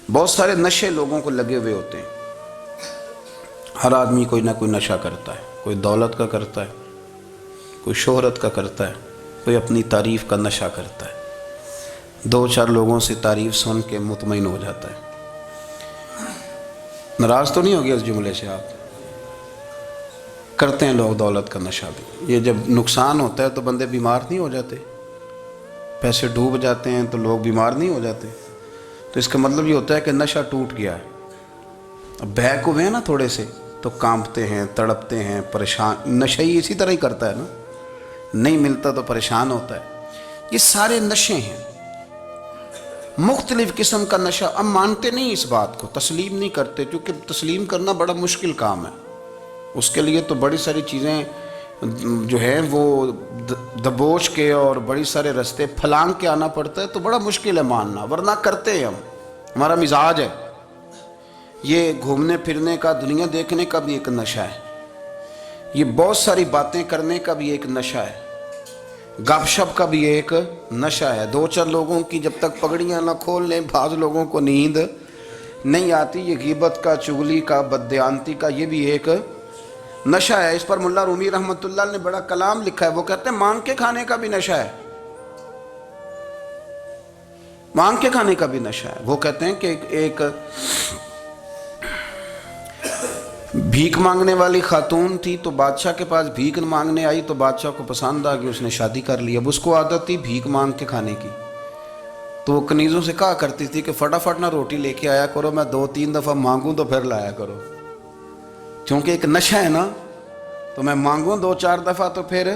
بہت سارے نشے لوگوں کو لگے ہوئے ہوتے ہیں. ہر آدمی کوئی نہ کوئی نشہ کرتا ہے. کوئی دولت کا کرتا ہے, کوئی شہرت کا کرتا ہے, کوئی اپنی تعریف کا نشہ کرتا ہے. دو چار لوگوں سے تعریف سن کے مطمئن ہو جاتا ہے. ناراض تو نہیں ہو گیا اس جملے سے آپ؟ کرتے ہیں لوگ دولت کا نشہ بھی. یہ جب نقصان ہوتا ہے تو بندے بیمار نہیں ہو جاتے؟ پیسے ڈوب جاتے ہیں تو لوگ بیمار نہیں ہو جاتے؟ تو اس کا مطلب یہ ہوتا ہے کہ نشہ ٹوٹ گیا ہے. اب بہک ہوئے ہیں نا تھوڑے سے تو کانپتے ہیں, تڑپتے ہیں, پریشان. نشہ ہی اسی طرح ہی کرتا ہے نا, نہیں ملتا تو پریشان ہوتا ہے. یہ سارے نشے ہیں, مختلف قسم کا نشہ. اب مانتے نہیں اس بات کو, تسلیم نہیں کرتے, کیونکہ تسلیم کرنا بڑا مشکل کام ہے. اس کے لیے تو بڑی ساری چیزیں جو ہیں وہ دبوچ کے اور بڑی سارے رستے پھلانگ کے آنا پڑتا ہے. تو بڑا مشکل ہے ماننا, ورنہ کرتے ہیں ہم. ہمارا مزاج ہے. یہ گھومنے پھرنے کا, دنیا دیکھنے کا بھی ایک نشہ ہے. یہ بہت ساری باتیں کرنے کا بھی ایک نشہ ہے. گپ شپ کا بھی ایک نشہ ہے. دو چار لوگوں کی جب تک پگڑیاں نہ کھول لیں, بعض لوگوں کو نیند نہیں آتی. یہ غیبت کا, چغلی کا, بددیانتی کا, یہ بھی ایک نشہ ہے. اس پر ملا رومی رحمۃ اللہ نے بڑا کلام لکھا ہے. وہ کہتے ہیں مانگ کے کھانے کا بھی نشہ ہے. مانگ کے کھانے کا بھی نشہ ہے. وہ کہتے ہیں کہ ایک بھیک مانگنے والی خاتون تھی, تو بادشاہ کے پاس بھیک مانگنے آئی, تو بادشاہ کو پسند آ گئی, اس نے شادی کر لی. اب اس کو عادت تھی بھیک مانگ کے کھانے کی, تو وہ کنیزوں سے کہا کرتی تھی کہ فٹافٹ نہ روٹی لے کے آیا کرو, میں 2-3 دفعہ مانگوں تو پھر لایا کرو. چونکہ ایک نشہ ہے نا, تو میں مانگوں 2-4 دفعہ تو پھر.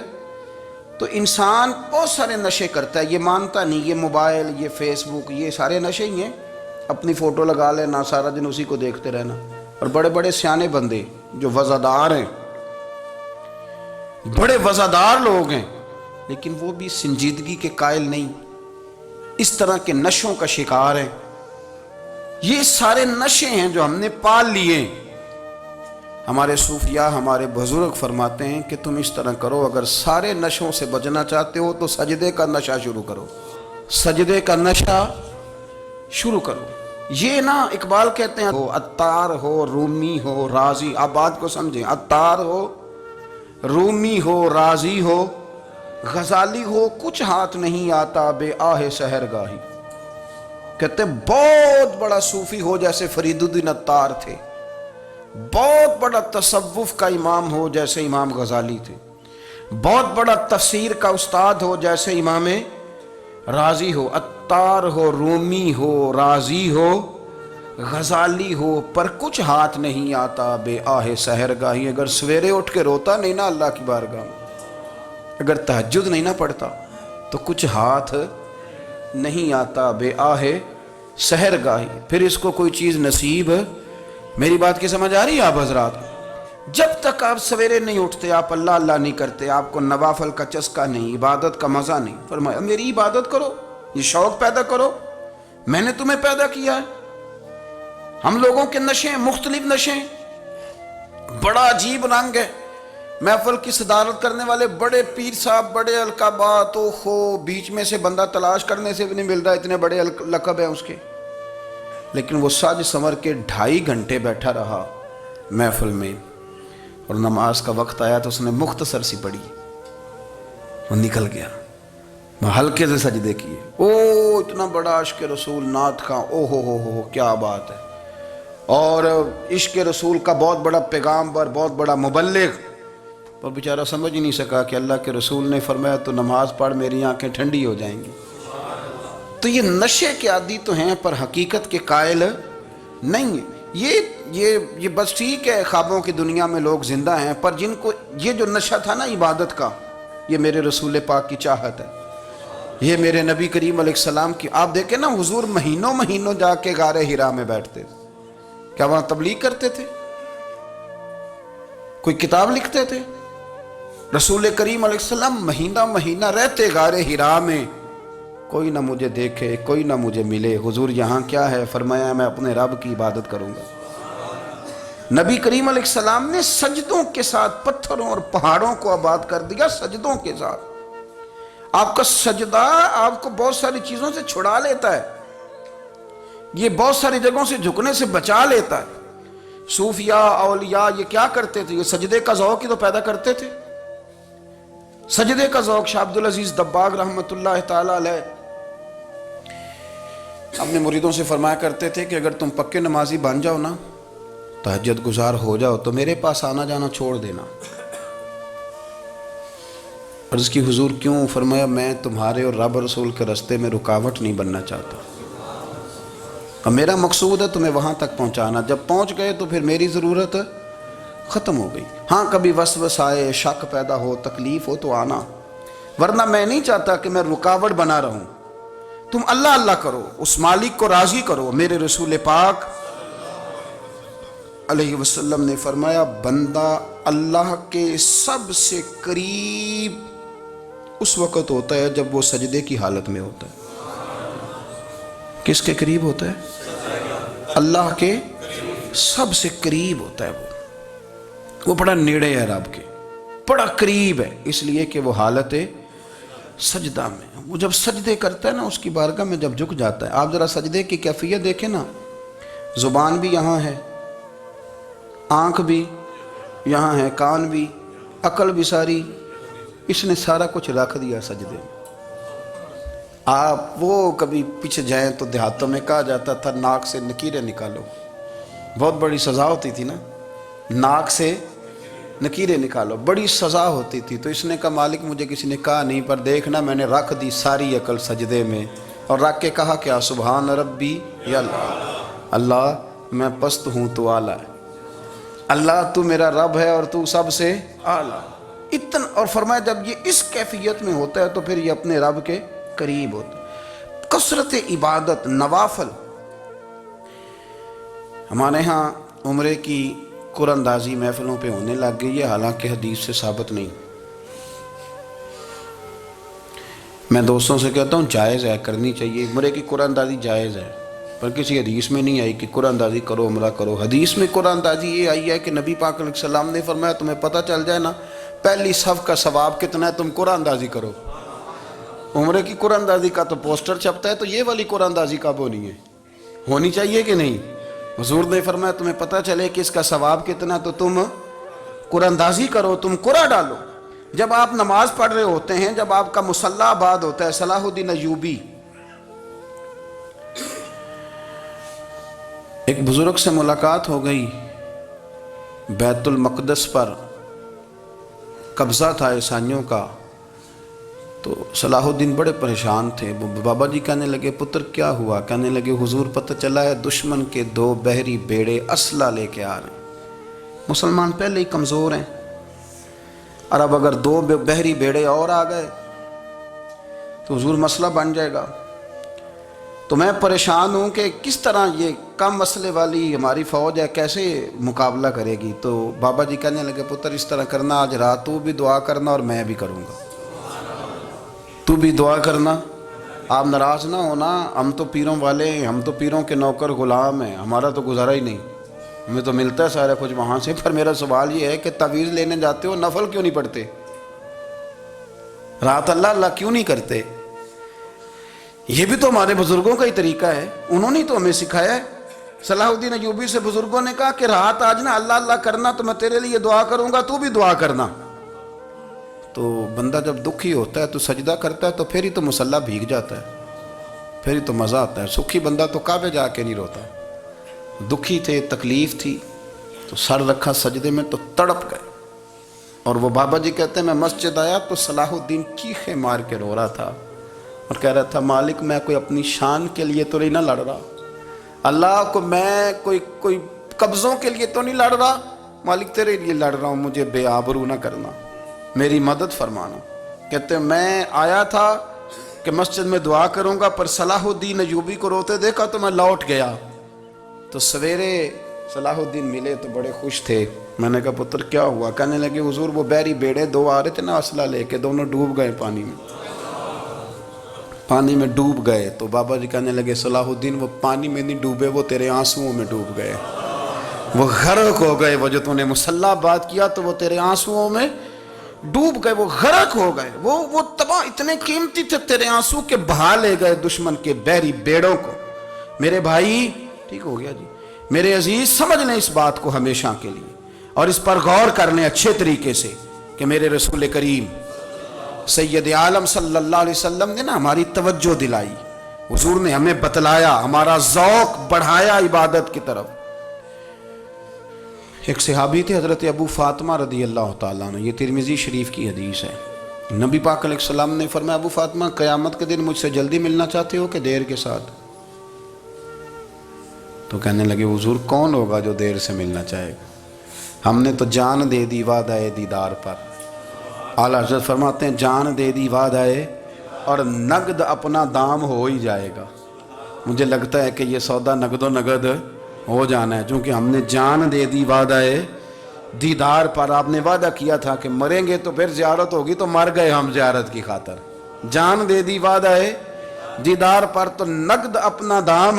تو انسان بہت سارے نشے کرتا ہے, یہ مانتا نہیں. یہ موبائل, یہ فیس بک, یہ سارے نشے ہی ہیں. اپنی فوٹو لگا لینا, سارا دن اسی کو دیکھتے رہنا. اور بڑے بڑے سیانے بندے جو وزادار ہیں, بڑے وزادار لوگ ہیں, لیکن وہ بھی سنجیدگی کے قائل نہیں, اس طرح کے نشوں کا شکار ہیں. یہ سارے نشے ہیں جو ہم نے پال لیے. ہمارے صوفیاء, ہمارے بزرگ فرماتے ہیں کہ تم اس طرح کرو, اگر سارے نشوں سے بچنا چاہتے ہو تو سجدے کا نشہ شروع کرو. سجدے کا نشہ شروع کرو. یہ نا اقبال کہتے ہیں, عطار ہو, رومی ہو, رازی. آپ بات کو سمجھیں, عطار ہو, رومی ہو, رازی ہو, غزالی ہو, کچھ ہاتھ نہیں آتا بے آہ سحر گاہی. کہتے ہیں بہت بڑا صوفی ہو جیسے فرید الدین عطار تھے, بہت بڑا تصوف کا امام ہو جیسے امام غزالی تھے, بہت بڑا تفسیر کا استاد ہو جیسے امام رازی ہو. عطار ہو, رومی ہو, رازی ہو, غزالی ہو, پر کچھ ہاتھ نہیں آتا بے آہ سحر گاہی. اگر سویرے اٹھ کے روتا نہیں نا اللہ کی بارگاہ میں, اگر تہجد نہیں نہ پڑھتا, تو کچھ ہاتھ نہیں آتا بے آہ سحر گاہی. پھر اس کو کوئی چیز نصیب. میری بات کی سمجھ آ رہی ہے آپ حضرات؟ جب تک آپ سویرے نہیں اٹھتے, آپ اللہ اللہ نہیں کرتے, آپ کو نوافل کا چسکا نہیں, عبادت کا مزہ نہیں. فرمایا میری عبادت کرو, یہ شوق پیدا کرو, میں نے تمہیں پیدا کیا ہے. ہم لوگوں کے نشے, مختلف نشے, بڑا عجیب رنگ ہے. محفل کی صدارت کرنے والے بڑے پیر صاحب, بڑے القابات, بیچ میں سے بندہ تلاش کرنے سے بھی نہیں مل رہا, اتنے بڑے لقب ہیں اس کے. لیکن وہ سج سنور کے 2.5 گھنٹے بیٹھا رہا محفل میں, اور نماز کا وقت آیا تو اس نے مختصر سی پڑھی, وہ نکل گیا. ہلکے سے سجدے کیے. اتنا بڑا عشق رسول, نعت خواں, ہو کیا بات ہے. اور عشق رسول کا بہت بڑا پیغامبر, بہت بڑا مبلغ, اور بیچارہ سمجھ ہی نہیں سکا کہ اللہ کے رسول نے فرمایا تو نماز پڑھ, میری آنکھیں ٹھنڈی ہو جائیں گی. تو یہ نشے کے عادی تو ہیں, پر حقیقت کے قائل نہیں ہیں. یہ بس ٹھیک ہے, خوابوں کی دنیا میں لوگ زندہ ہیں, پر جن کو یہ جو نشہ تھا نا عبادت کا, یہ میرے رسول پاک کی چاہت ہے, یہ میرے نبی کریم علیہ السلام کی. آپ دیکھیں نا, حضور مہینوں جا کے غار حرا میں بیٹھتے. کیا وہاں تبلیغ کرتے تھے؟ کوئی کتاب لکھتے تھے؟ رسول کریم علیہ السلام مہینہ رہتے غار حرا میں. کوئی نہ مجھے دیکھے, کوئی نہ مجھے ملے. حضور یہاں کیا ہے؟ فرمایا میں اپنے رب کی عبادت کروں گا. نبی کریم علیہ السلام نے سجدوں کے ساتھ پتھروں اور پہاڑوں کو آباد کر دیا, سجدوں کے ساتھ. آپ کا سجدہ آپ کو بہت ساری چیزوں سے چھڑا لیتا ہے. یہ بہت ساری جگہوں سے جھکنے سے بچا لیتا ہے۔ صوفیاء اولیاء یہ کیا کرتے تھے؟ یہ سجدے کا ذوق ہی تو پیدا کرتے تھے۔ سجدے کا ذوق شاہ عبدالعزیز دباغ رحمۃ اللہ تعالی علیہ اپنے مریدوں سے فرمایا کرتے تھے کہ اگر تم پکے نمازی بن جاؤ نا، تہجد گزار ہو جاؤ، تو میرے پاس آنا جانا چھوڑ دینا۔ عرض کی حضور کیوں؟ فرمایا میں تمہارے اور رب رسول کے راستے میں رکاوٹ نہیں بننا چاہتا، اور میرا مقصود ہے تمہیں وہاں تک پہنچانا۔ جب پہنچ گئے تو پھر میری ضرورت ختم ہو گئی۔ ہاں کبھی وسوسہ آئے، شک پیدا ہو، تکلیف ہو تو آنا، ورنہ میں نہیں چاہتا کہ میں رکاوٹ بنا رہوں۔ تم اللہ اللہ کرو، اس مالک کو راضی کرو۔ میرے رسول پاک علیہ وسلم نے فرمایا بندہ اللہ کے سب سے قریب اس وقت ہوتا ہے جب وہ سجدے کی حالت میں ہوتا ہے۔ کس کے قریب ہوتا ہے؟ اللہ کے سب سے قریب ہوتا ہے۔ وہ بڑا نیڑے ہے رب کے، بڑا قریب ہے، اس لیے کہ وہ حالت سجدہ میں۔ وہ جب سجدے کرتا ہے نا، اس کی بارگاہ میں جب جھک جاتا ہے، آپ ذرا سجدے کی کیفیت دیکھیں نا، زبان بھی یہاں ہے، آنکھ بھی یہاں ہے، کان بھی، عقل بھی ساری، اس نے سارا کچھ رکھ دیا سجدے میں۔ آپ وہ کبھی پیچھے جائیں تو دیہاتوں میں کہا جاتا تھا ناک سے نکیریں نکالو، بہت بڑی سزا ہوتی تھی نا، ناک سے نکیریں نکالو، بڑی سزا ہوتی تھی۔ تو اس نے کہا مالک مجھے کسی نے کہا نہیں، پر دیکھنا میں نے رکھ دی ساری عقل سجدے میں، اور رکھ کے کہا کیا؟ سبحان ربی یا اللہ، اللہ میں پست ہوں تو اعلیٰ ہے، اللہ تو میرا رب ہے اور تو سب سے اعلیٰ اتنا۔ اور فرمایا جب یہ اس کیفیت میں ہوتا ہے تو پھر یہ اپنے رب کے قریب ہوتا ہے۔ کثرت عبادت، نوافل۔ ہمارے ہاں عمرے کی قرآن اندازی محفلوں پہ ہونے لگ گئی ہے، حالانکہ حدیث سے ثابت نہیں۔ میں دوستوں سے کہتا ہوں جائز ہے، کرنی چاہیے، عمرے کی قرآن اندازی جائز ہے، پر کسی حدیث میں نہیں آئی کہ قرآن اندازی کرو عمرہ کرو۔ حدیث میں قرآن اندازی یہ آئی ہے کہ نبی پاک علیہ السلام نے فرمایا تمہیں پتہ چل جائے نا پہلی صف کا ثواب کتنا ہے، تم قرآن اندازی کرو۔ عمرے کی قرآن اندازی کا تو پوسٹر چھپتا ہے، تو یہ والی قرآن اندازی کب ہونی ہے؟ ہونی چاہیے کہ نہیں؟ حضور نے فرمایا تمہیں پتہ چلے کہ اس کا ثواب کتنا، تو تم قرآن اندازی کرو، تم قرآن ڈالو۔ جب آپ نماز پڑھ رہے ہوتے ہیں، جب آپ کا مصلی آباد ہوتا ہے، صلاح الدین ایوبی ایک بزرگ سے ملاقات ہو گئی، بیت المقدس پر قبضہ تھا عیسائیوں کا، تو صلاح الدین بڑے پریشان تھے۔ بابا جی کہنے لگے پتر کیا ہوا؟ کہنے لگے حضور پتہ چلا ہے دشمن کے 2 بحری بیڑے اسلحہ لے کے آ رہے ہیں، مسلمان پہلے ہی کمزور ہیں، اور اب اگر 2 بحری بیڑے اور آ گئے تو حضور مسئلہ بن جائے گا۔ تو میں پریشان ہوں کہ کس طرح یہ کم مسئلے والی ہماری فوج ہے کیسے مقابلہ کرے گی۔ تو بابا جی کہنے لگے پتر اس طرح کرنا، آج رات تو بھی دعا کرنا اور میں بھی کروں گا، تو بھی دعا کرنا، آپ ناراض نہ ہونا، ہم تو پیروں والے ہیں، ہم تو پیروں کے نوکر غلام ہیں، ہمارا تو گزارا ہی نہیں، ہمیں تو ملتا ہے سارا کچھ وہاں سے۔ پر میرا سوال یہ ہے کہ تعویذ لینے جاتے ہو نفل کیوں نہیں پڑھتے؟ رات اللہ اللہ کیوں نہیں کرتے؟ یہ بھی تو ہمارے بزرگوں کا ہی طریقہ ہے، انہوں نے تو ہمیں سکھایا ہے۔ صلاح الدین ایوبی سے بزرگوں نے کہا کہ رات آج نا اللہ اللہ کرنا، تو میں تیرے لیے دعا کروں گا، تو بھی دعا کرنا۔ تو بندہ جب دکھی ہوتا ہے تو سجدہ کرتا ہے، تو پھر ہی تو مصلی بھیگ جاتا ہے، پھر ہی تو مزہ آتا ہے۔ سکھی بندہ تو کعبے جا کے نہیں روتا، دکھی تھے، تکلیف تھی، تو سر رکھا سجدے میں تو تڑپ گئے۔ اور وہ بابا جی کہتے ہیں میں مسجد آیا تو صلاح الدین چیخیں مار کے رو رہا تھا اور کہہ رہا تھا مالک میں کوئی اپنی شان کے لیے تو نہیں نہ لڑ رہا، اللہ کو میں کوئی قبضوں کے لیے تو نہیں لڑ رہا، مالک تیرے لیے لڑ رہا ہوں، مجھے بے آبرو نہ کرنا، میری مدد فرمانا۔ کہتے ہیں میں آیا تھا کہ مسجد میں دعا کروں گا، پر صلاح الدین ایوبی کو روتے دیکھا تو میں لوٹ گیا۔ تو سویرے صلاح الدین ملے تو بڑے خوش تھے۔ میں نے کہا پتر کیا ہوا؟ کہنے لگے حضور وہ بحری بیڑے 2 آ رہے تھے نا اسلحہ لے کے، دونوں ڈوب گئے پانی میں ڈوب گئے۔ تو بابا جی کہنے لگے صلاح الدین وہ پانی میں نہیں ڈوبے، وہ تیرے آنسوؤں میں ڈوب گئے، وہ غرق ہو گئے، وہ جو تو نے مصلی بات کیا تو وہ تیرے آنسوؤں میں ڈوب گئے، وہ غرق ہو گئے، وہ تباہ اتنے قیمتی تھے، تیرے آنسو کے بہا لے گئے دشمن کے بحری بیڑوں کو، میرے بھائی ٹھیک ہو گیا جی، میرے عزیز سمجھ لیں اس بات کو ہمیشہ کے لیے، اور اس پر غور کر لیں اچھے طریقے سے کہ میرے رسول کریم سید عالم صلی اللہ علیہ وسلم نے نا ہماری توجہ دلائی، حضور نے ہمیں بتلایا، ہمارا ذوق بڑھایا عبادت کی طرف۔ ایک صحابی تھے حضرت ابو فاطمہ رضی اللہ تعالیٰ عنہ، یہ ترمذی شریف کی حدیث ہے۔ نبی پاک علیہ السلام نے فرمایا ابو فاطمہ قیامت کے دن مجھ سے جلدی ملنا چاہتے ہو کہ دیر کے ساتھ؟ تو کہنے لگے حضور کون ہوگا جو دیر سے ملنا چاہے گا، ہم نے تو جان دے دی وعدہ دیدار پر۔ اعلیٰ حضرت فرماتے ہیں جان دے دی وعدہ اور نقد اپنا دام ہو ہی جائے گا۔ مجھے لگتا ہے کہ یہ سودا نقد و نقد ہو جانا ہے، چونکہ ہم نے جان دے دی وعدہ دیدار پر۔ آپ نے وعدہ کیا تھا کہ مریں گے تو پھر زیارت ہوگی، تو مر گئے ہم زیارت کی خاطر۔ جان دے دی وعدہ دیدار پر، تو نقد اپنا دام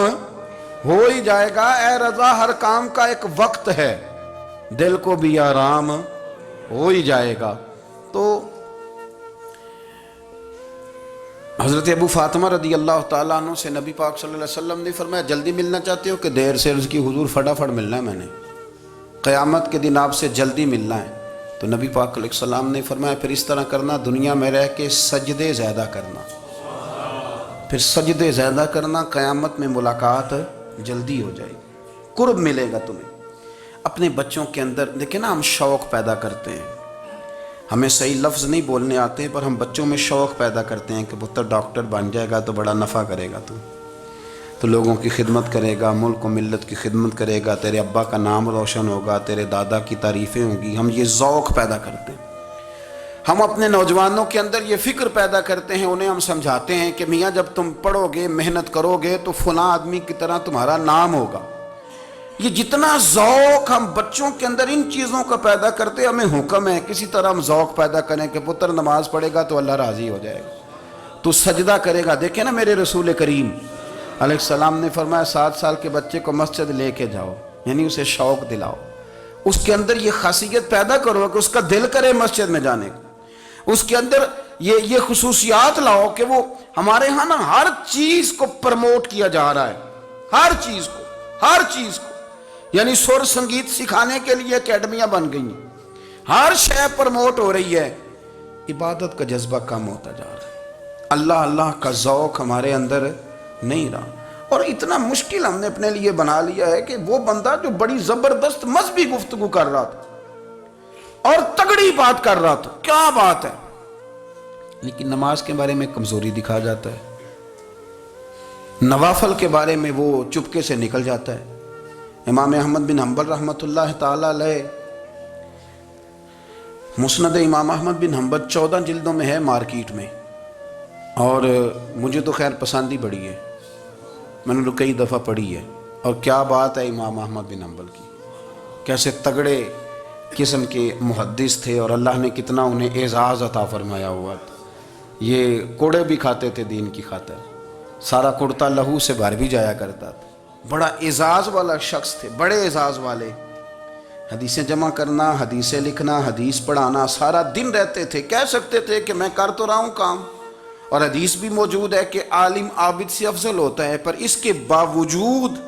ہو ہی جائے گا۔ اے رضا ہر کام کا ایک وقت ہے، دل کو بھی آرام ہو ہی جائے گا۔ تو حضرت ابو فاطمہ رضی اللہ تعالیٰ عنہ سے نبی پاک صلی اللہ علیہ وسلم نے فرمایا جلدی ملنا چاہتے ہو کہ دیر سے؟ عرض کی حضور فٹافٹ ملنا ہے، میں نے قیامت کے دن آپ سے جلدی ملنا ہے۔ تو نبی پاک علیہ السلام نے فرمایا پھر اس طرح کرنا، دنیا میں رہ کے سجدے زیادہ کرنا، پھر سجدے زیادہ کرنا، قیامت میں ملاقات جلدی ہو جائے گی، قرب ملے گا تمہیں۔ اپنے بچوں کے اندر دیکھیں نا، ہم شوق پیدا کرتے ہیں، ہمیں صحیح لفظ نہیں بولنے آتے پر ہم بچوں میں شوق پیدا کرتے ہیں کہ پتر ڈاکٹر بن جائے گا تو بڑا نفع کرے گا، تو لوگوں کی خدمت کرے گا، ملک و ملت کی خدمت کرے گا، تیرے ابا کا نام روشن ہوگا، تیرے دادا کی تعریفیں ہوں گی۔ ہم یہ ذوق پیدا کرتے ہیں، ہم اپنے نوجوانوں کے اندر یہ فکر پیدا کرتے ہیں، انہیں ہم سمجھاتے ہیں کہ میاں جب تم پڑھو گے محنت کرو گے تو فلاں آدمی کی طرح تمہارا نام ہوگا۔ یہ جتنا ذوق ہم بچوں کے اندر ان چیزوں کا پیدا کرتے، ہمیں حکم ہے کسی طرح ہم ذوق پیدا کریں کہ پتر نماز پڑھے گا تو اللہ راضی ہو جائے گا، تو سجدہ کرے گا۔ دیکھیں نا میرے رسول کریم علیہ السلام نے فرمایا 7 سال کے بچے کو مسجد لے کے جاؤ، یعنی اسے شوق دلاؤ، اس کے اندر یہ خاصیت پیدا کرو کہ اس کا دل کرے مسجد میں جانے کا، اس کے اندر یہ خصوصیات لاؤ کہ وہ ہمارے ہاں نا ہر چیز کو پرموٹ کیا جا رہا ہے، ہر چیز کو، یعنی سر سنگیت سکھانے کے لیے اکیڈمیاں بن گئی ہیں، ہر شے پرموٹ ہو رہی ہے، عبادت کا جذبہ کم ہوتا جا رہا ہے، اللہ کا ذوق ہمارے اندر نہیں رہا۔ اور اتنا مشکل ہم نے اپنے لیے بنا لیا ہے کہ وہ بندہ جو بڑی زبردست مذہبی گفتگو کر رہا تھا اور تگڑی بات کر رہا تھا، کیا بات ہے، لیکن نماز کے بارے میں کمزوری دکھا جاتا ہے، نوافل کے بارے میں وہ چپکے سے نکل جاتا ہے۔ امام احمد بن حنبل رحمۃ اللہ تعالی علیہ، مسند امام احمد بن حنبل 14 جلدوں میں ہے مارکیٹ میں، اور مجھے تو خیر پسند ہی بڑی ہے، میں نے کئی دفعہ پڑھی ہے، اور کیا بات ہے امام احمد بن حنبل کی، کیسے تگڑے قسم کے محدث تھے اور اللہ نے کتنا انہیں اعزاز عطا فرمایا ہوا تھا۔ یہ کوڑے بھی کھاتے تھے دین کی خاطر، سارا کرتا لہو سے بھر بھی جایا کرتا تھا، بڑا اعزاز والا شخص تھے، بڑے اعزاز والے، حدیثیں جمع کرنا، حدیثیں لکھنا، حدیث پڑھانا، سارا دن رہتے تھے، کہہ سکتے تھے کہ میں کر تو رہا ہوں کام، اور حدیث بھی موجود ہے کہ عالم عابد سے افضل ہوتا ہے، پر اس کے باوجود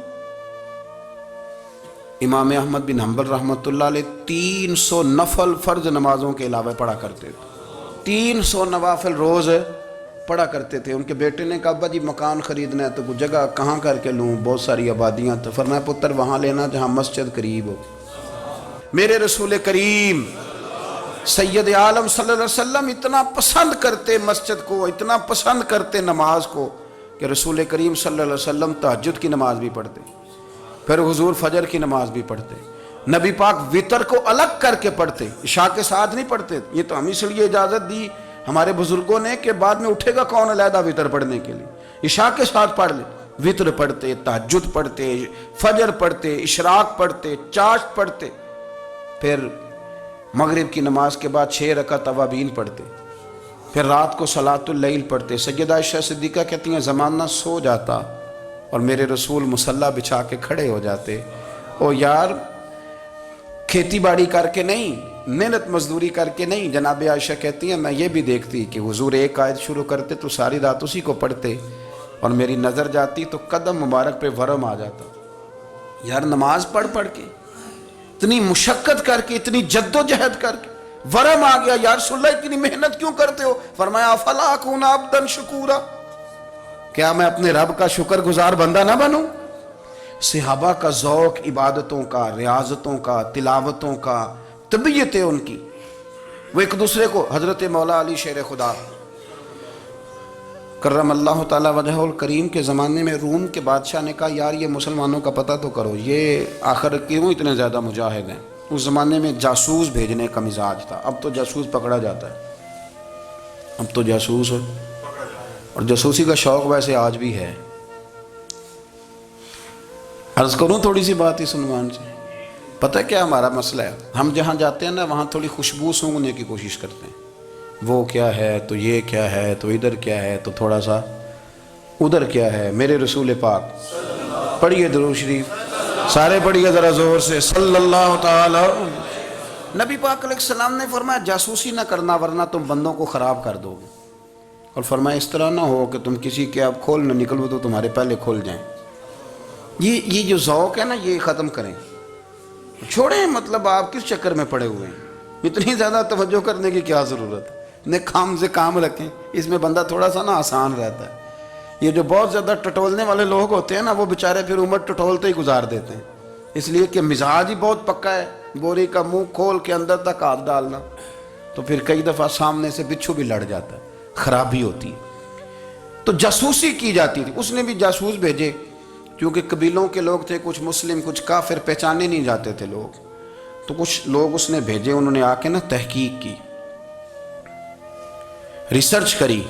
امام احمد بن حنبل رحمۃ اللہ علیہ 300 نفل فرض نمازوں کے علاوہ پڑھا کرتے تھے، 300 نوافل روز پڑھا کرتے تھے۔ ان کے بیٹے نے کہا ابا جی مکان خریدنا ہے تو وہ جگہ کہاں کر کے لوں، بہت ساری آبادیاں، تو فرمایا پتر وہاں لینا جہاں مسجد قریب ہو۔ میرے رسول کریم سید عالم صلی اللہ علیہ وسلم اتنا پسند کرتے مسجد کو، اتنا پسند کرتے نماز کو، کہ رسول کریم صلی اللہ علیہ وسلم تہجد کی نماز بھی پڑھتے، پھر حضور فجر کی نماز بھی پڑھتے، نبی پاک وتر کو الگ کر کے پڑھتے، عشاء کے ساتھ نہیں پڑھتے۔ یہ تو ہم اس لیے اجازت دی ہمارے بزرگوں نے کہ بعد میں اٹھے گا کون علیحدہ وتر پڑھنے کے لیے، عشاء کے ساتھ پڑھ لے، وتر پڑھتے، تہجد پڑھتے، فجر پڑھتے، اشراق پڑھتے، چاشت پڑھتے، پھر مغرب کی نماز کے بعد 6 رکعت اوابین پڑھتے، پھر رات کو صلاۃ اللیل پڑھتے۔ سیدہ عائشہ صدیقہ کہتی ہیں زمانہ سو جاتا اور میرے رسول مصلی بچھا کے کھڑے ہو جاتے، او یار کھیتی باڑی کر کے نہیں، محنت مزدوری کر کے نہیں۔ جناب عائشہ کہتی ہیں میں یہ بھی دیکھتی کہ حضور ایک آیت شروع کرتے تو ساری رات اسی کو پڑھتے، اور میری نظر جاتی تو قدم مبارک پہ ورم آ جاتا. یار نماز پڑھ پڑھ کے اتنی مشقت کر کے اتنی جد و جہد کر کے ورم آ گیا. یا رسول اللہ اتنی محنت کیوں کرتے ہو؟ فرمایا افلا اکون عبدا شکورا، کیا میں اپنے رب کا شکر گزار بندہ نہ بنوں؟ صحابہ کا ذوق عبادتوں کا، ریاضتوں کا، تلاوتوں کا، طبیعت ہے ان کی. وہ ایک دوسرے کو، حضرت مولا علی شیر خدا کرم اللہ تعالی وجہ الکریم کے زمانے میں روم کے بادشاہ نے کہا یار یہ مسلمانوں کا پتہ تو کرو، یہ آخر کیوں اتنے زیادہ مجاہد ہیں. اس زمانے میں جاسوس بھیجنے کا مزاج تھا. اب تو جاسوس پکڑا جاتا ہے، اب تو جاسوس ہو، اور جاسوسی کا شوق ویسے آج بھی ہے. عرض کروں تھوڑی سی بات اس عنوان سے. پتہ ہے کیا ہمارا مسئلہ ہے؟ ہم جہاں جاتے ہیں نا وہاں تھوڑی خوشبو سونگھنے کی کوشش کرتے ہیں. وہ کیا ہے تو یہ کیا ہے تو ادھر کیا ہے تو تھوڑا سا ادھر کیا ہے. میرے رسول پاک پڑھیے درود شریف، سارے پڑھیے ذرا زور سے، صلی اللہ تعالی. نبی پاک علیہ السلام نے فرمایا جاسوسی نہ کرنا ورنہ تم بندوں کو خراب کر دو گے. اور فرمایا اس طرح نہ ہو کہ تم کسی کے اب کھول نہ نکلو تو تمہارے پہلے کھول جائیں. یہ جو ذوق ہے نا یہ ختم کریں، چھوڑیں. مطلب آپ کس چکر میں پڑے ہوئے ہیں؟ اتنی زیادہ توجہ کرنے کی کیا ضرورت ہے؟ نے کام سے کام رکھیں. اس میں بندہ تھوڑا سا نا آسان رہتا ہے. یہ جو بہت زیادہ ٹٹولنے والے لوگ ہوتے ہیں نا وہ بیچارے پھر عمر ٹٹولتے ہی گزار دیتے ہیں، اس لیے کہ مزاج ہی بہت پکا ہے. بوری کا منہ کھول کے اندر تک ہاتھ ڈالنا تو پھر کئی دفعہ سامنے سے بچھو بھی لڑ جاتا ہے، خرابی ہوتی ہے. تو جاسوسی کی جاتی تھی. اس نے بھی جاسوس بھیجے کیونکہ قبیلوں کے لوگ تھے، کچھ مسلم کچھ کافر، پہچانے نہیں جاتے تھے لوگ. تو کچھ لوگ اس نے بھیجے، انہوں نے آ کے نا تحقیق کی، ریسرچ کری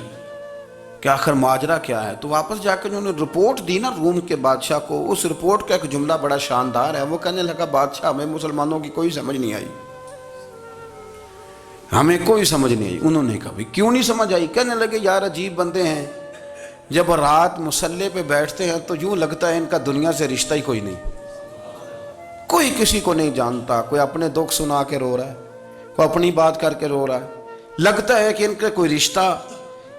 کہ آخر ماجرا کیا ہے. تو واپس جا کے انہوں نے رپورٹ دی نا روم کے بادشاہ کو. اس رپورٹ کا ایک جملہ بڑا شاندار ہے. وہ کہنے لگا بادشاہ ہمیں مسلمانوں کی کوئی سمجھ نہیں آئی، ہمیں کوئی سمجھ نہیں آئی. انہوں نے کہا بھئی کیوں نہیں سمجھ آئی؟ کہنے لگے یار عجیب بندے ہیں، جب رات مصلے پہ بیٹھتے ہیں تو یوں لگتا ہے ان کا دنیا سے رشتہ ہی کوئی نہیں، کوئی کسی کو نہیں جانتا. کوئی اپنے دکھ سنا کے رو رہا ہے، کوئی اپنی بات کر کے رو رہا ہے. لگتا ہے کہ ان کا کوئی رشتہ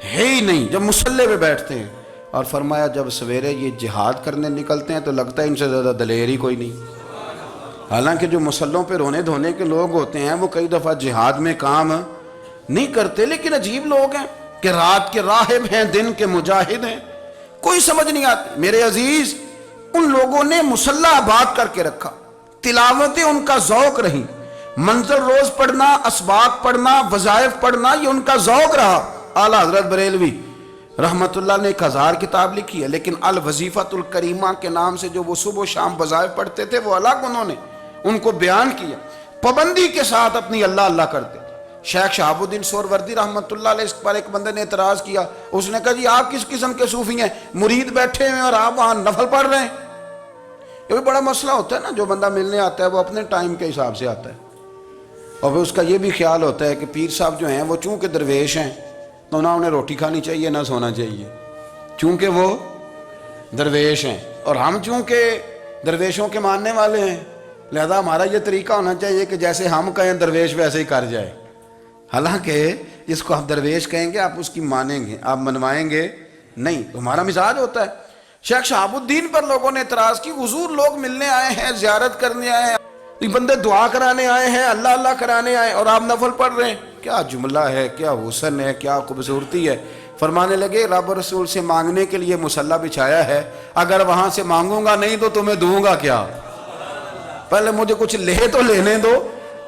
ہے ہی نہیں جب مصلے پہ بیٹھتے ہیں. اور فرمایا جب سویرے یہ جہاد کرنے نکلتے ہیں تو لگتا ہے ان سے زیادہ دلیر ہی کوئی نہیں. حالانکہ جو مصلوں پہ رونے دھونے کے لوگ ہوتے ہیں وہ کئی دفعہ جہاد میں کام نہیں کرتے، لیکن عجیب لوگ ہیں کہ رات کے راہب ہیں دن کے مجاہد ہیں، کوئی سمجھ نہیں آتی. میرے عزیز ان لوگوں نے مصلی آباد کر کے رکھا، تلاوتیں ان کا ذوق رہی، منظر روز پڑھنا، اسباق پڑھنا، وظائف پڑھنا یہ ان کا ذوق رہا. اعلیٰ حضرت بریلوی رحمت اللہ نے 1000 کتاب لکھی ہے، لیکن الوظیفۃ الکریمہ کے نام سے جو وہ صبح و شام وظائف پڑھتے تھے وہ الگ انہوں نے ان کو بیان کیا. پابندی کے ساتھ اپنی اللہ اللہ کرتے. شیخ شہاب الدین سہروردی رحمت اللہ علیہ اس پر ایک بندے نے اعتراض کیا. اس نے کہا جی آپ کس قسم کے صوفی ہیں، مرید بیٹھے ہیں اور آپ وہاں نفل پڑھ رہے ہیں؟ یہ بھی بڑا مسئلہ ہوتا ہے نا. جو بندہ ملنے آتا ہے وہ اپنے ٹائم کے حساب سے آتا ہے، اور پھر اس کا یہ بھی خیال ہوتا ہے کہ پیر صاحب جو ہیں وہ چونکہ درویش ہیں تو نہ انہیں روٹی کھانی چاہیے نہ سونا چاہیے، چونکہ وہ درویش ہیں، اور ہم چونکہ درویشوں کے ماننے والے ہیں لہذا ہمارا یہ طریقہ ہونا چاہیے کہ جیسے ہم کہیں درویش ویسے ہی کر جائے. حالانکہ جس کو آپ درویش کہیں گے آپ اس کی مانیں گے، آپ منوائیں گے نہیں. تمہارا مزاج ہوتا ہے. شیخ شہاب الدین پر لوگوں نے اعتراض کی، حضور لوگ ملنے آئے ہیں، زیارت کرنے آئے ہیں، یہ بندے دعا کرانے آئے ہیں، اللہ اللہ کرانے آئے اور آپ نفل پڑھ رہے ہیں. کیا جملہ ہے، کیا حسن ہے، کیا خوبصورتی ہے. فرمانے لگے رب رسول سے مانگنے کے لیے مصلی بچھایا ہے، اگر وہاں سے مانگوں گا نہیں تو تمہیں دوں گا کیا؟ پہلے مجھے کچھ لے تو لینے دو،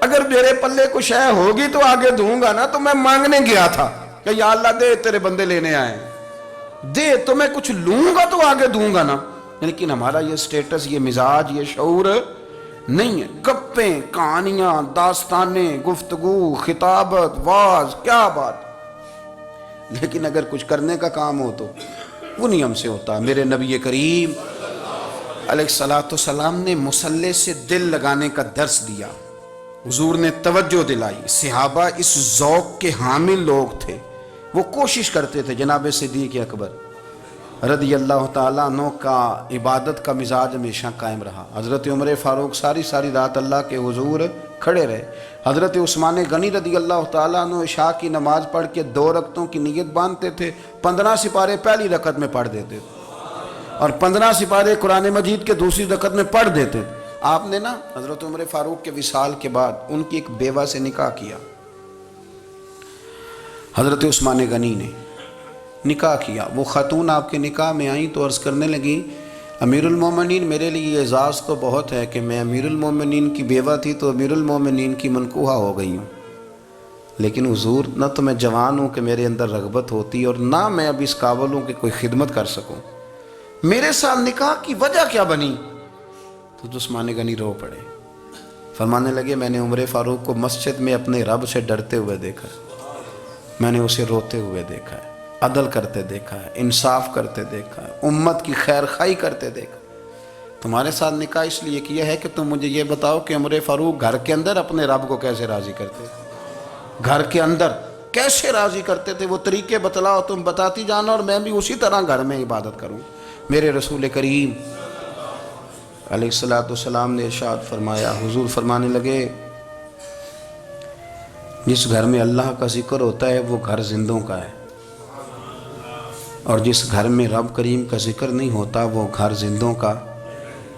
اگر میرے پلے کچھ ہے ہوگی تو آگے دوں گا نا. تو میں مانگنے گیا تھا کہ یا اللہ دے، تیرے بندے لینے آئے دے، تو میں کچھ لوں گا تو آگے دوں گا نا. لیکن ہمارا یہ سٹیٹس، یہ مزاج، یہ شعور نہیں ہے. گپیں، کہانیاں، داستانیں، گفتگو، خطابت، واز، کیا بات. لیکن اگر کچھ کرنے کا کام ہو تو وہ نہیں ہم سے ہوتا. میرے نبی کریم علیہ السلام نے مصلی سے دل لگانے کا درس دیا. حضور نے توجہ دلائی. صحابہ اس ذوق کے حامل لوگ تھے، وہ کوشش کرتے تھے. جناب صدیق اکبر رضی اللہ تعالیٰ عنہ کا عبادت کا مزاج ہمیشہ قائم رہا. حضرت عمر فاروق ساری رات اللہ کے حضور کھڑے رہے. حضرت عثمان غنی رضی اللہ تعالیٰ عنہ عشاء کی نماز پڑھ کے 2 رکعتوں کی نیت باندھتے تھے، 15 سپارے پہلی رکعت میں پڑھ دیتے تھے. اور 15 سپارے قرآن مجید کے دوسری رکعت میں پڑھ دیتے تھے۔ آپ نے نا حضرت عمر فاروق کے وصال کے بعد ان کی ایک بیوہ سے نکاح کیا، حضرت عثمان غنی نے نکاح کیا۔ وہ خاتون آپ کے نکاح میں آئیں تو عرض کرنے لگی امیر المومنین میرے لیے یہ اعزاز تو بہت ہے کہ میں امیر المومنین کی بیوہ تھی تو امیر المومنین کی منکوحہ ہو گئی ہوں، لیکن حضور نہ تو میں جوان ہوں کہ میرے اندر رغبت ہوتی اور نہ میں اب اس قابل ہوں کہ کوئی خدمت کر سکوں، میرے ساتھ نکاح کی وجہ کیا بنی؟ تو عثمان غنی رو پڑے، فرمانے لگے میں نے عمر فاروق کو مسجد میں اپنے رب سے ڈرتے ہوئے دیکھا ہے، میں نے اسے روتے ہوئے دیکھا ہے، عدل کرتے دیکھا ہے، انصاف کرتے دیکھا ہے، امت کی خیر خواہی کرتے دیکھا۔ تمہارے ساتھ نکاح اس لیے کیا ہے کہ تم مجھے یہ بتاؤ کہ عمر فاروق گھر کے اندر اپنے رب کو کیسے راضی کرتے تھے، گھر کے اندر کیسے راضی کرتے تھے، وہ طریقے بتلاؤ، تم بتاتی جانا اور میں بھی اسی طرح گھر میں عبادت کروں۔ میرے رسول کریم علیہ السلام نے ارشاد فرمایا، حضور فرمانے لگے جس گھر میں اللہ کا ذکر ہوتا ہے وہ گھر زندوں کا ہے، اور جس گھر میں رب کریم کا ذکر نہیں ہوتا وہ گھر زندوں کا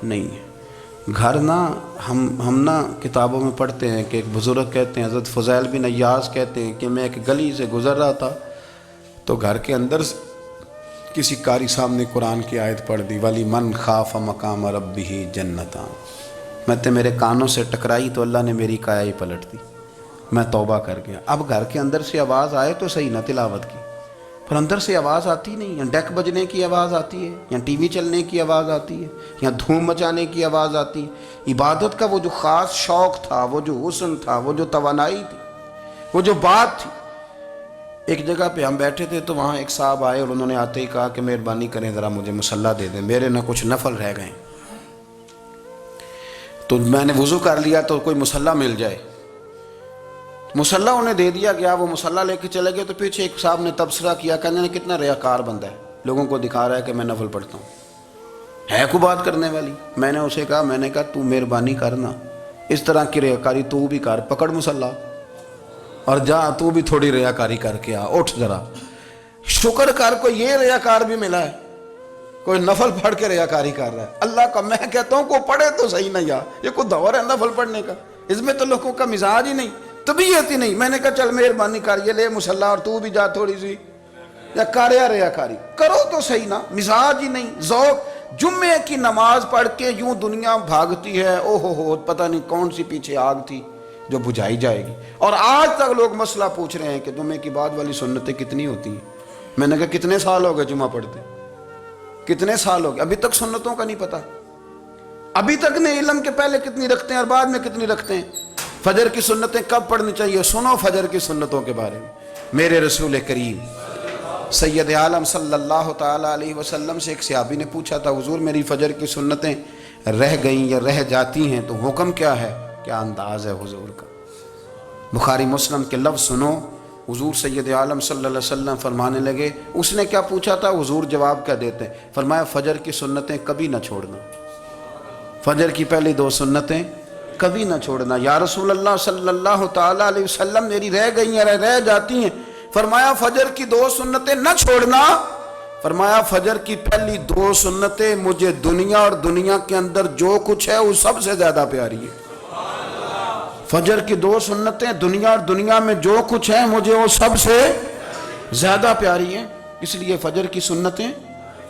نہیں ہے۔ گھر نا ہم نا کتابوں میں پڑھتے ہیں کہ ایک بزرگ کہتے ہیں، حضرت فضیل بن عیاض کہتے ہیں کہ میں ایک گلی سے گزر رہا تھا تو گھر کے اندر کسی قاری صاحب نے قرآن کی آیت پڑھ دی، ولی من خاف مقام ربہ جنتان، میں تے میرے کانوں سے ٹکرائی تو اللہ نے میری کایا ہی پلٹ دی، میں توبہ کر گیا۔ اب گھر کے اندر سے آواز آئے تو صحیح نہ تلاوت کی، پر اندر سے آواز آتی نہیں، یا ڈیک بجنے کی آواز آتی ہے، یا ٹی وی چلنے کی آواز آتی ہے، یا دھوم مچانے کی آواز آتی ہے۔ عبادت کا وہ جو خاص شوق تھا، وہ جو حسن تھا، وہ جو توانائی تھی، وہ جو بات تھی۔ ایک جگہ پہ ہم بیٹھے تھے تو وہاں ایک صاحب آئے اور انہوں نے آتے ہی کہا کہ مہربانی کریں ذرا مجھے مصلی دے دیں، میرے نہ کچھ نفل رہ گئے۔ تو میں نے وضو کر لیا تو کوئی مصلی مل جائے، مصلی انہیں دے دیا گیا، وہ مصلی لے کے چلے گئے تو پیچھے ایک صاحب نے تبصرہ کیا، کہنے نے کتنا ریاکار بندہ ہے، لوگوں کو دکھا رہا ہے کہ میں نفل پڑھتا ہوں، ہے کوئی بات کرنے والی؟ میں نے اسے کہا تو مہربانی کرنا اس طرح کی ریاکاری تو بھی کر، پکڑ مصلی اور جا تو بھی تھوڑی ریاکاری کر کے آ، اٹھ ذرا شکر کر، کوئی یہ ریاکار بھی ملا ہے، کوئی نفل پڑھ کے ریاکاری کر رہا ہے۔ اللہ کا میں کہتا ہوں کو پڑھے تو صحیح نہ، یا یہ کوئی دور ہے نفل پڑھنے کا؟ اس میں تو لوگوں کا مزاج ہی نہیں، طبیعت ہی نہیں۔ میں نے کہا چل مہربانی کر یہ لے مصلی اور تو بھی جا تھوڑی سی، یا کر یا ریاکاری کرو تو صحیح نا، مزاج ہی نہیں، ذوق۔ جمعے کی نماز پڑھ کے یوں دنیا بھاگتی ہے، او ہو پتہ نہیں کون سی پیچھے آگ تھی جو بجھائی جائے گی، اور آج تک لوگ مسئلہ پوچھ رہے ہیں کہ جمعے کی بعد والی سنتیں کتنی ہوتی ہیں۔ میں نے کہا کتنے سال ہو گئے جمعہ پڑھتے، کتنے سال ہو گئے، ابھی تک سنتوں کا نہیں پتہ، ابھی تک نے علم کے پہلے کتنی رکھتے ہیں اور بعد میں کتنی رکھتے ہیں۔ فجر کی سنتیں کب پڑھنی چاہیے، سنو فجر کی سنتوں کے بارے میں۔ میرے رسول کریم سید عالم صلی اللہ تعالیٰ علیہ وسلم سے ایک صحابی نے پوچھا تھا، حضور میری فجر کی سنتیں رہ گئیں یا رہ جاتی ہیں تو حکم کیا ہے؟ کیا انداز ہے حضور کا، بخاری مسلم کے لفظ سنو۔ حضور سید عالم صلی اللہ علیہ وسلم فرمانے لگے، اس نے کیا پوچھا تھا، حضور جواب کیا دیتے ہیں؟ فرمایا فجر کی سنتیں کبھی نہ چھوڑنا، فجر کی پہلی 2 سنتیں کبھی نہ چھوڑنا۔ یا رسول اللہ صلی اللہ تعالیٰ علیہ وسلم میری رہ گئی ہیں، رہ جاتی ہیں۔ فرمایا فجر کی 2 سنتیں نہ چھوڑنا، فرمایا فجر کی پہلی 2 سنتیں مجھے دنیا اور دنیا کے اندر جو کچھ ہے وہ سب سے زیادہ پیاری ہے۔ فجر کی 2 سنتیں دنیا اور دنیا میں جو کچھ ہے مجھے وہ سب سے زیادہ پیاری ہیں، اس لیے فجر کی سنتیں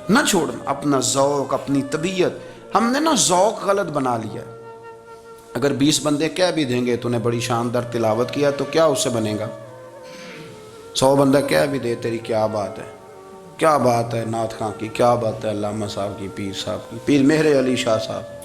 نہ چھوڑنا۔ اپنا ذوق، اپنی طبیعت، ہم نے نا ذوق غلط بنا لیا ہے۔ اگر 20 بندے کہہ بھی دیں گے تو نے بڑی شاندار تلاوت کیا تو کیا اس سے بنے گا؟ 100 بندہ کہہ بھی دے تیری کیا بات ہے، کیا بات ہے نعت خاں کی، کیا بات ہے علامہ صاحب کی، پیر صاحب کی، پیر مہر علی شاہ صاحب،